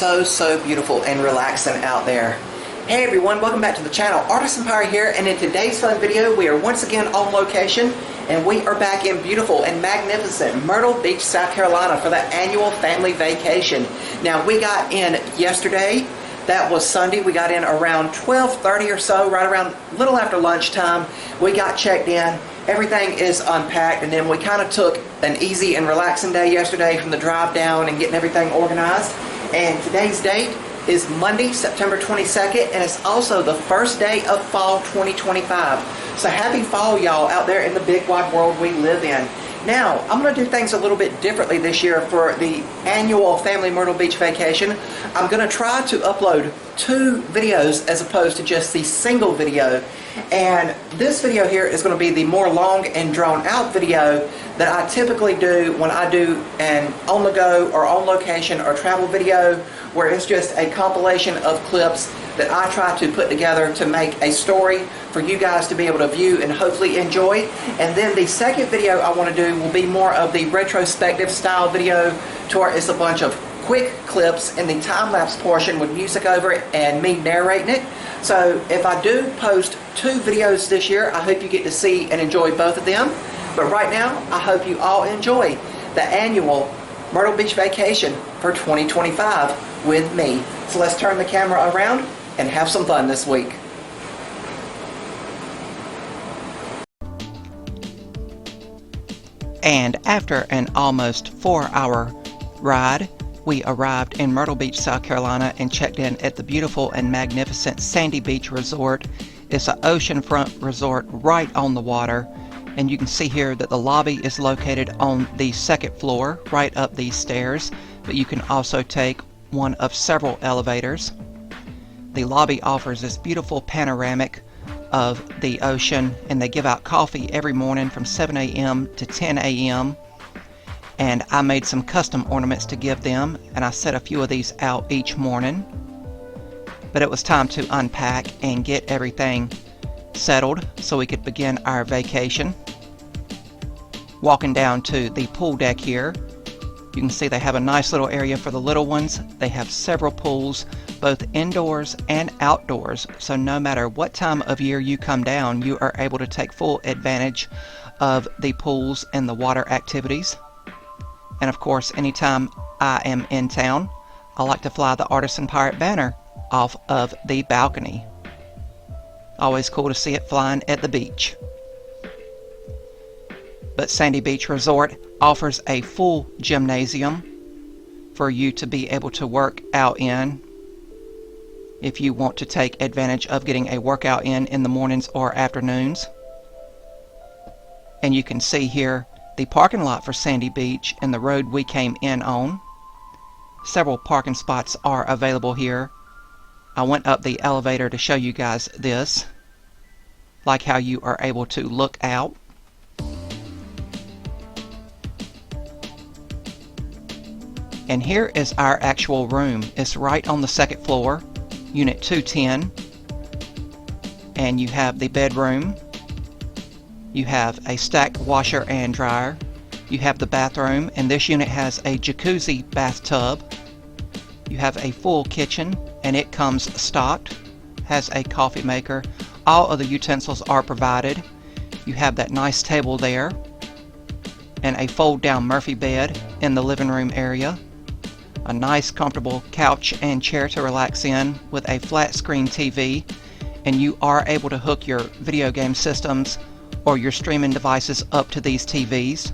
so beautiful and relaxing out there. Hey everyone, welcome back to the channel. Artisan Pirate here, and in today's fun video we are once again on location, and we are back in beautiful and magnificent Myrtle Beach, South Carolina for the Annual Family Vacation. Now we got in yesterday. That was Sunday. We got in around 12:30 or so, right around a little after lunchtime. We got checked in. Everything is unpacked, and then we kind of took an easy and relaxing day yesterday from the drive down and getting everything organized. And today's date is Monday, September 22nd, and it's also the first day of fall 2025. So happy fall, y'all, out there in the big wide world we live in. Now, I'm going to do things a little bit differently this year for the Annual Family Myrtle Beach Vacation. I'm going to try to upload 2 videos as opposed to just the single video. And this video here is going to be the more long and drawn out video that I typically do when I do an on the go or on location or travel video, where it's just a compilation of clips that I try to put together to make a story for you guys to be able to view and hopefully enjoy. And then the second video I want to do will be more of the retrospective style video, to where it's a bunch of quick clips in the time-lapse portion with music over it and me narrating it. So if I do post 2 videos this year, I hope you get to see and enjoy both of them. But right now, I hope you all enjoy the Annual Myrtle Beach Vacation for 2025 with me. So let's turn the camera around and have some fun this week. And after an almost 4-hour ride, we arrived in Myrtle Beach, South Carolina, and checked in at the beautiful and magnificent Sandy Beach Resort. It's an oceanfront resort right on the water, and you can see here that the lobby is located on the 2nd floor, right up these stairs, but you can also take one of several elevators. The lobby offers this beautiful panoramic of the ocean, and they give out coffee every morning from 7 a.m. to 10 a.m. and I made some custom ornaments to give them, and I set a few of these out each morning. But it was time to unpack and get everything settled so we could begin our vacation. Walking down to the pool deck here, you can see they have a nice little area for the little ones. They have several pools, both indoors and outdoors, so no matter what time of year you come down, you are able to take full advantage of the pools and the water activities. And of course, anytime I am in town, I like to fly the Artisan Pirate banner off of the balcony. Always cool to see it flying at the beach. But Sandy Beach Resort offers a full gymnasium for you to be able to work out in if you want to take advantage of getting a workout in the mornings or afternoons. And you can see here the parking lot for Sandy Beach and the road we came in on. Several parking spots are available here. I went up the elevator to show you guys this, like how you are able to look out. And here is our actual room. It's right on the 2nd floor, unit 210. And you have the bedroom. You have a stacked washer and dryer. You have the bathroom, and this unit has a jacuzzi bathtub. You have a full kitchen, and it comes stocked. Has a coffee maker. All of the utensils are provided. You have that nice table there, and a fold-down Murphy bed in the living room area. A nice comfortable couch and chair to relax in with a flat screen TV, and you are able to hook your video game systems or your streaming devices up to these TVs.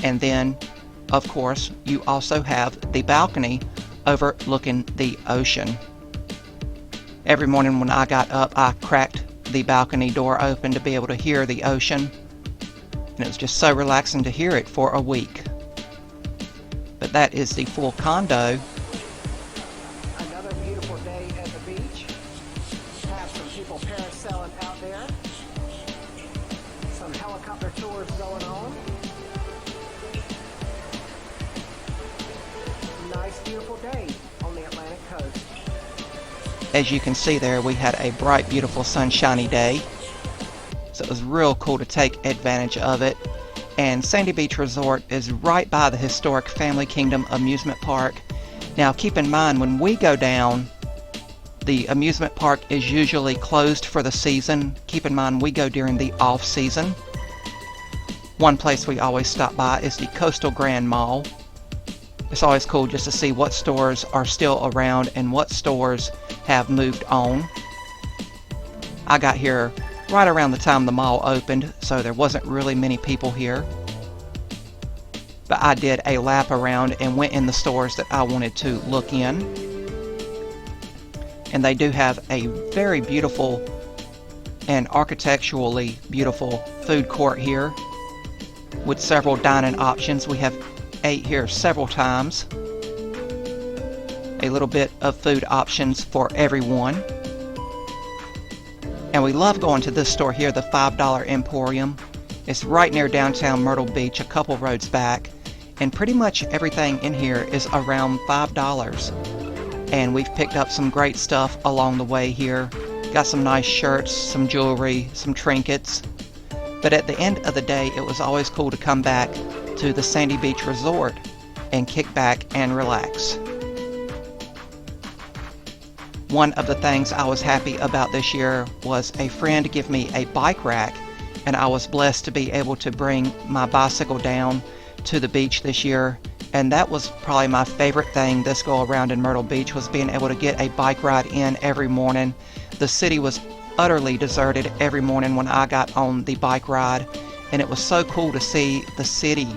And then, of course, you also have the balcony overlooking the ocean. Every morning when I got up, I cracked the balcony door open to be able to hear the ocean, and it was just so relaxing to hear it for a week. But that is the full condo. Another beautiful day at the beach. Have some people parasailing out there. Some helicopter tours going on. Nice beautiful day on the Atlantic coast. As you can see there, we had a bright, beautiful, sunshiny day. So it was real cool to take advantage of it. And Sandy Beach Resort is right by the historic Family Kingdom Amusement Park, Now keep in mind, when we go down, the amusement park is usually closed for the season. Keep in mind, we go during the off season. One place we always stop by is the Coastal Grand Mall. It's always cool just to see what stores are still around and what stores have moved on. I got here right around the time the mall opened, so there wasn't really many people here. But I did a lap around and went in the stores that I wanted to look in. And they do have a very beautiful and architecturally beautiful food court here with several dining options. We have ate here several times. A little bit of food options for everyone. And we love going to this store here, the $5 Emporium. It's right near downtown Myrtle Beach, a couple roads back. And pretty much everything in here is around $5. And we've picked up some great stuff along the way here. Got some nice shirts, some jewelry, some trinkets. But at the end of the day, it was always cool to come back to the Sandy Beach Resort and kick back and relax. One of the things I was happy about this year was a friend give me a bike rack, and I was blessed to be able to bring my bicycle down to the beach this year. And that was probably my favorite thing this go around in Myrtle Beach, was being able to get a bike ride in every morning. The city was utterly deserted every morning when I got on the bike ride, and it was so cool to see the city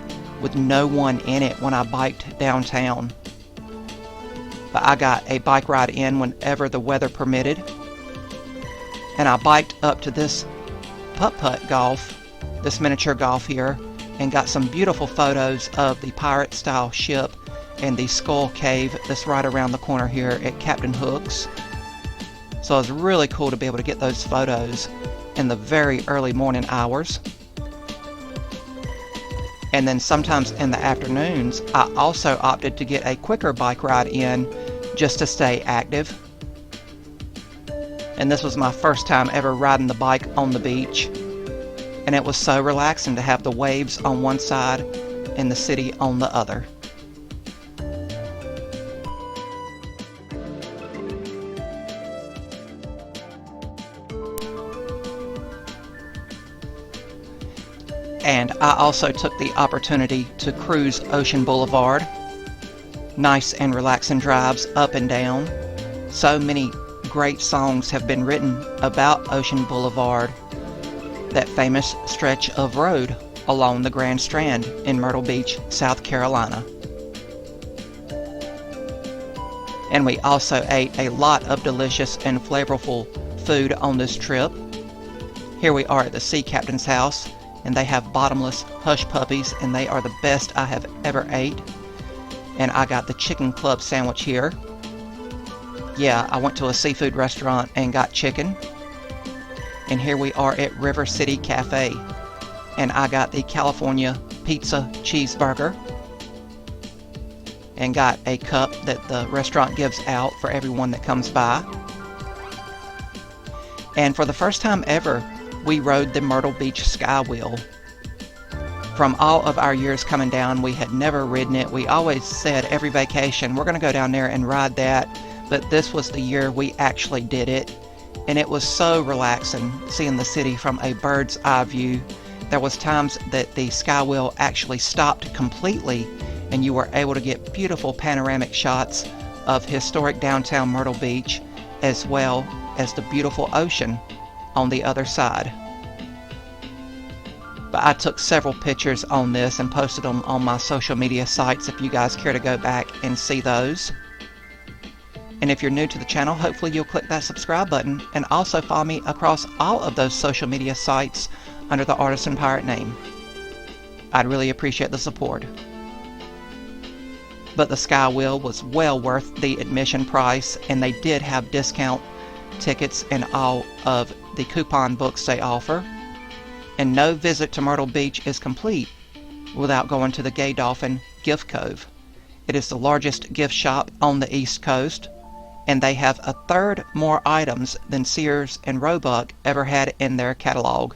with no one in it when I biked downtown. But I got a bike ride in whenever the weather permitted, and I biked up to this putt-putt golf, this miniature golf here, and got some beautiful photos of the pirate style ship and the skull cave that's right around the corner here at Captain Hook's. So it was really cool to be able to get those photos in the very early morning hours. And then sometimes in the afternoons, I also opted to get a quicker bike ride in just to stay active. And this was my first time ever riding the bike on the beach. And it was so relaxing to have the waves on one side and the city on the other. And I also took the opportunity to cruise Ocean Boulevard. Nice and relaxing drives up and down. So many great songs have been written about Ocean Boulevard, that famous stretch of road along the Grand Strand in Myrtle Beach, South Carolina. And we also ate a lot of delicious and flavorful food on this trip. Here we are at the Sea Captain's house, and they have bottomless hush puppies, and they are the best I have ever ate. And I got the chicken club sandwich here. Yeah, I went to a seafood restaurant and got chicken. And here we are at River City Cafe, and I got the California pizza cheeseburger and got a cup that the restaurant gives out for everyone that comes by. And for the first time ever, we rode the Myrtle Beach Skywheel. From all of our years coming down, we had never ridden it. We always said every vacation, we're going to go down there and ride that, but this was the year we actually did it. And it was so relaxing seeing the city from a bird's eye view. There was times that the Skywheel actually stopped completely, and you were able to get beautiful panoramic shots of historic downtown Myrtle Beach, as well as the beautiful ocean on the other side. But I took several pictures on this and posted them on my social media sites if you guys care to go back and see those. And if you're new to the channel, hopefully you'll click that subscribe button and also follow me across all of those social media sites under the Artisan Pirate name. I'd really appreciate the support. But the Skywheel was well worth the admission price, and they did have discount tickets in all of the coupon books they offer. And no visit to Myrtle Beach is complete without going to the Gay Dolphin Gift Cove. It is the largest gift shop on the East Coast, and they have a third more items than Sears and Roebuck ever had in their catalog.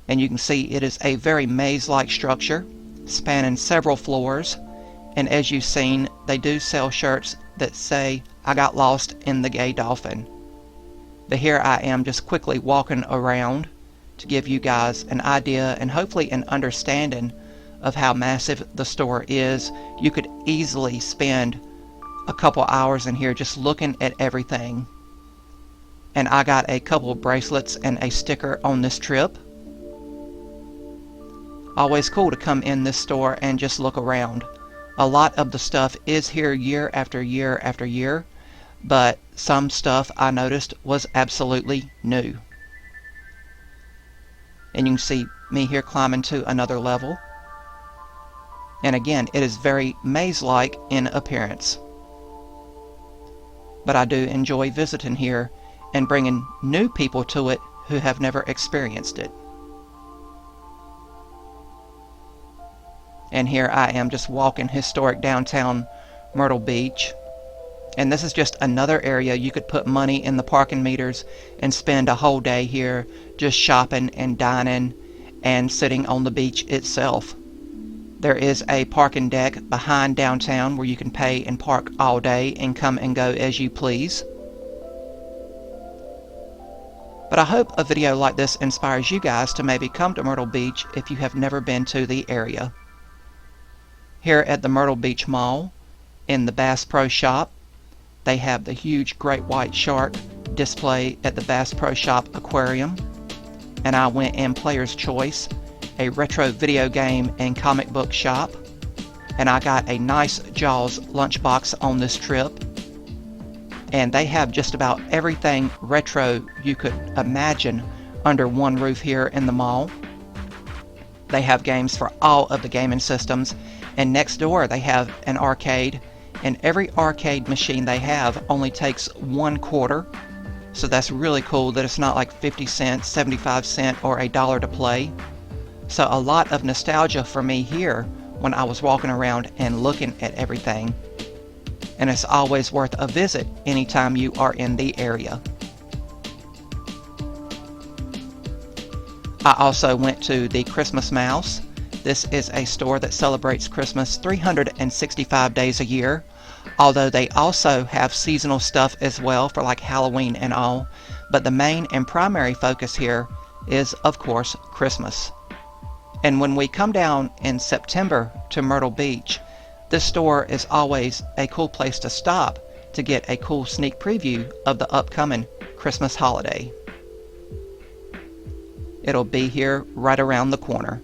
And you can see it is a very maze-like structure, spanning several floors, And as you've seen, they do sell shirts that say, "I got lost in the gay dolphin." But here I am just quickly walking around to give you guys an idea and hopefully an understanding of how massive the store is. You could easily spend a couple hours in here just looking at everything. And I got a couple bracelets and a sticker on this trip. Always cool to come in this store and just look around. A lot of the stuff is here year after year after year, but some stuff I noticed was absolutely new. And you can see me here climbing to another level. And again, it is very maze-like in appearance. But I do enjoy visiting here and bringing new people to it who have never experienced it. And here I am just walking historic downtown Myrtle Beach. And this is just another area you could put money in the parking meters and spend a whole day here just shopping and dining and sitting on the beach itself. There is a parking deck behind downtown where you can pay and park all day and come and go as you please. But I hope a video like this inspires you guys to maybe come to Myrtle Beach if you have never been to the area. Here at the Myrtle Beach Mall, in the Bass Pro Shop, they have the huge great white shark display at the Bass Pro Shop Aquarium. And I went in Player's Choice, a retro video game and comic book shop. And I got a nice Jaws lunchbox on this trip. And they have just about everything retro you could imagine under one roof here in the mall. They have games for all of the gaming systems. And next door they have an arcade. And every arcade machine they have only takes 1 quarter. So that's really cool that it's not like 50 cents, 75 cents, or $1 to play. So a lot of nostalgia for me here when I was walking around and looking at everything. And it's always worth a visit anytime you are in the area. I also went to the Christmas Mouse. This is a store that celebrates Christmas 365 days a year, although they also have seasonal stuff as well for like Halloween and all. But the main and primary focus here is, of course, Christmas. And when we come down in September to Myrtle Beach, this store is always a cool place to stop to get a cool sneak preview of the upcoming Christmas holiday. It'll be here right around the corner.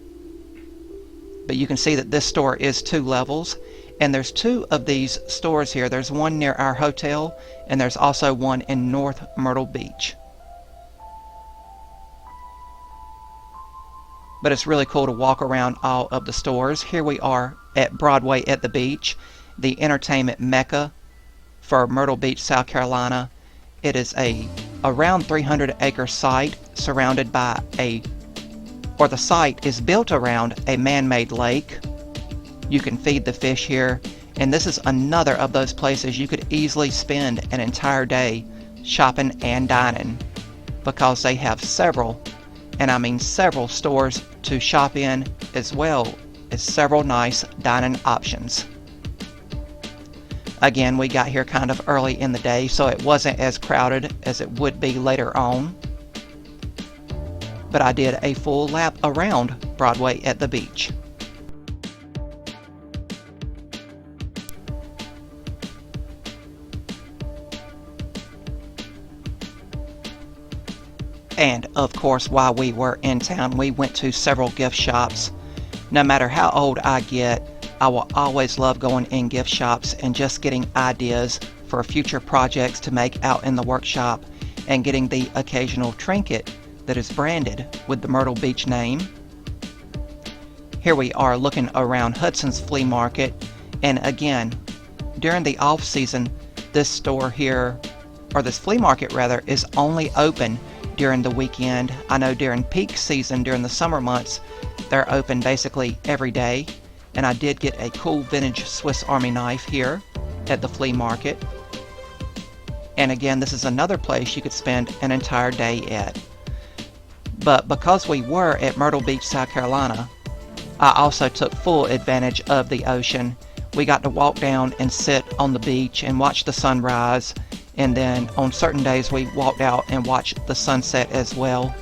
But you can see that this store is 2 levels, and there's 2 of these stores here. There's one near our hotel, and there's also one in North Myrtle Beach. But it's really cool to walk around all of the stores. Here we are at Broadway at the beach, the entertainment mecca for Myrtle Beach, South Carolina. It is a around 300-acre site surrounded by the site is built around a man-made lake. You can feed the fish here, and this is another of those places you could easily spend an entire day shopping and dining, because they have several, and I mean several, stores to shop in, as well as several nice dining options. Again, we got here kind of early in the day, so it wasn't as crowded as it would be later on. But I did a full lap around Broadway at the beach. And of course, while we were in town, we went to several gift shops. No matter how old I get, I will always love going in gift shops and just getting ideas for future projects to make out in the workshop, and getting the occasional trinket that is branded with the Myrtle Beach name. Here we are looking around Hudson's Flea Market, and again, during the off season, this store here, or this flea market rather, is only open during the weekend. I know during peak season, during the summer months, they're open basically every day. And I did get a cool vintage Swiss Army knife here at the flea market. And again, this is another place you could spend an entire day at. But because we were at Myrtle Beach, South Carolina, I also took full advantage of the ocean. we got to walk down and sit on the beach and watch the sunrise. And then on certain days we walked out and watched the sunset as well.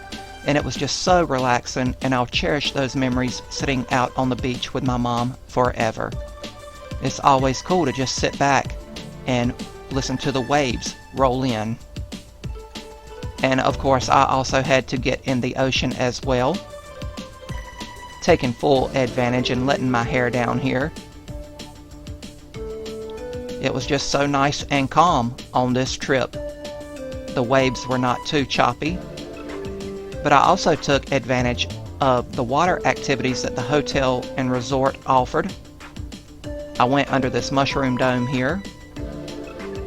And it was just so relaxing, and I'll cherish those memories sitting out on the beach with my mom forever. It's always cool to just sit back and listen to the waves roll in. And of course I also had to get in the ocean as well, taking full advantage and letting my hair down here. It was just so nice and calm on this trip. The waves were not too choppy, but I also took advantage of the water activities that the hotel and resort offered. I went under this mushroom dome here,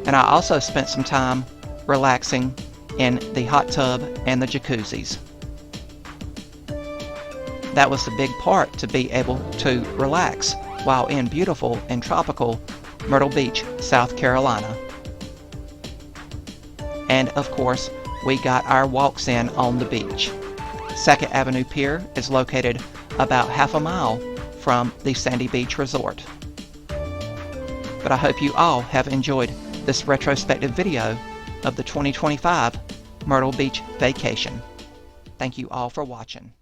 and I also spent some time relaxing in the hot tub and the jacuzzis. That was the big part, to be able to relax while in beautiful and tropical Myrtle Beach, South Carolina. And of course, we got our walks in on the beach. 2nd Avenue Pier is located about half a mile from the Sandy Beach Resort. But I hope you all have enjoyed this retrospective video of the 2025 Myrtle Beach vacation. Thank you all for watching.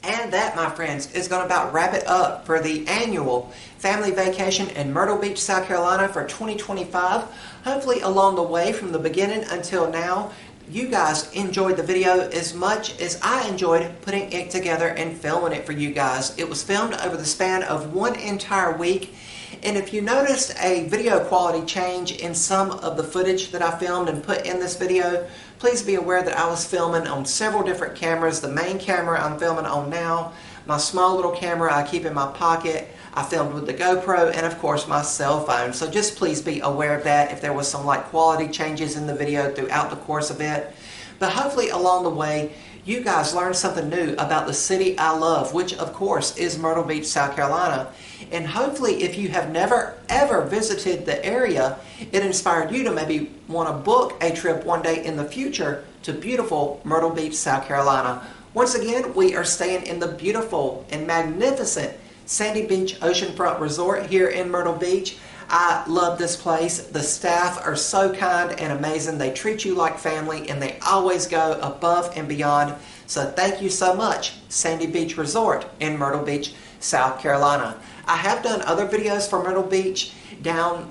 And that, my friends, is going to about wrap it up for the annual family vacation in Myrtle Beach, South Carolina for 2025. Hopefully along the way from the beginning until now, you guys enjoyed the video as much as I enjoyed putting it together and filming it for you guys. It was filmed over the span of one entire week. And if you noticed a video quality change in some of the footage that I filmed and put in this video, please be aware that I was filming on several different cameras. The main camera I'm filming on now, my small little camera I keep in my pocket, I filmed with the GoPro, and of course my cell phone. So just please be aware of that if there was some quality changes in the video throughout the course of it. But hopefully along the way, you guys learned something new about the city I love, which of course is Myrtle Beach, South Carolina. And hopefully if you have never ever visited the area, it inspired you to maybe want to book a trip one day in the future to beautiful Myrtle Beach, South Carolina. Once again, we are staying in the beautiful and magnificent Sandy Beach Oceanfront Resort here in Myrtle Beach. I love this place. The staff are so kind and amazing. They treat you like family, and they always go above and beyond. So thank you so much, Sandy Beach Resort in Myrtle Beach, South Carolina. I have done other videos for Myrtle Beach down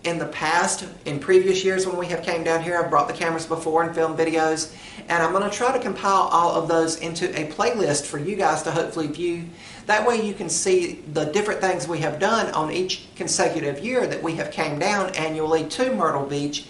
in the past, in previous years when we have came down here. I've brought the cameras before and filmed videos, and I'm going to try to compile all of those into a playlist for you guys to hopefully view. That way you can see the different things we have done on each consecutive year that we have came down annually to Myrtle Beach.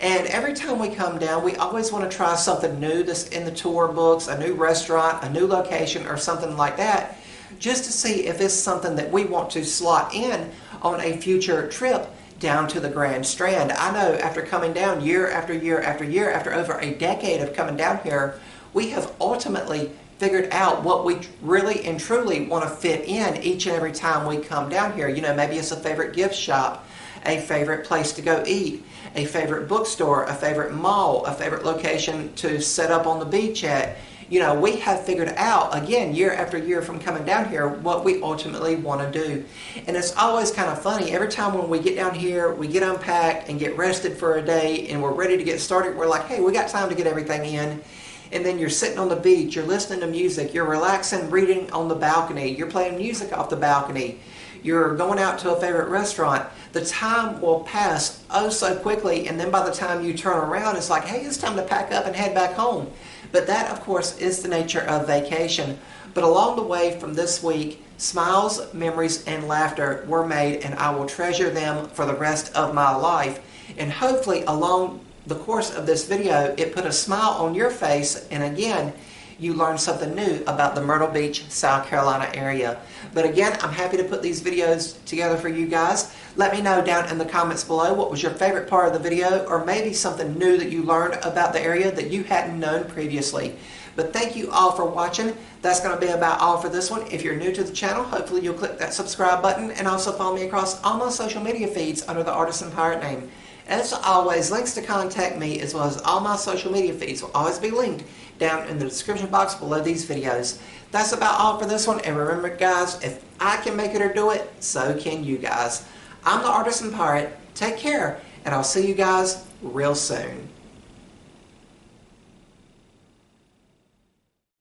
And every time we come down, we always want to try something new that's in the tour books, a new restaurant, a new location, or something like that, just to see if it's something that we want to slot in on a future trip down to the Grand Strand. I know after coming down year after year after year, after over a decade of coming down here, we have ultimately figured out what we really and truly want to fit in each and every time we come down here. You know, maybe it's a favorite gift shop, a favorite place to go eat, a favorite bookstore, a favorite mall, a favorite location to set up on the beach at. You know, we have figured out, again, year after year from coming down here, what we ultimately want to do. And it's always kind of funny. Every time when we get down here, we get unpacked and get rested for a day, and we're ready to get started. We're like, hey, we got time to get everything in. And then you're sitting on the beach, you're listening to music, you're relaxing, reading on the balcony, you're playing music off the balcony, you're going out to a favorite restaurant. The time will pass oh so quickly, and then by the time you turn around, it's like, hey, it's time to pack up and head back home. But that, of course, is the nature of vacation. But along the way from this week, smiles, memories, and laughter were made, and I will treasure them for the rest of my life. And hopefully along the course of this video, it put a smile on your face, and again, you learned something new about the Myrtle Beach, South Carolina area. But again, I'm happy to put these videos together for you guys. Let me know down in the comments below what was your favorite part of the video, or maybe something new that you learned about the area that you hadn't known previously. But thank you all for watching. That's going to be about all for this one. If you're new to the channel, hopefully you'll click that subscribe button, and also follow me across all my social media feeds under the Artisan Pirate name. As always, links to contact me as well as all my social media feeds will always be linked down in the description box below these videos. That's about all for this one, and remember guys, if I can make it or do it, so can you guys. I'm the Artisan Pirate. Take care, and I'll see you guys real soon.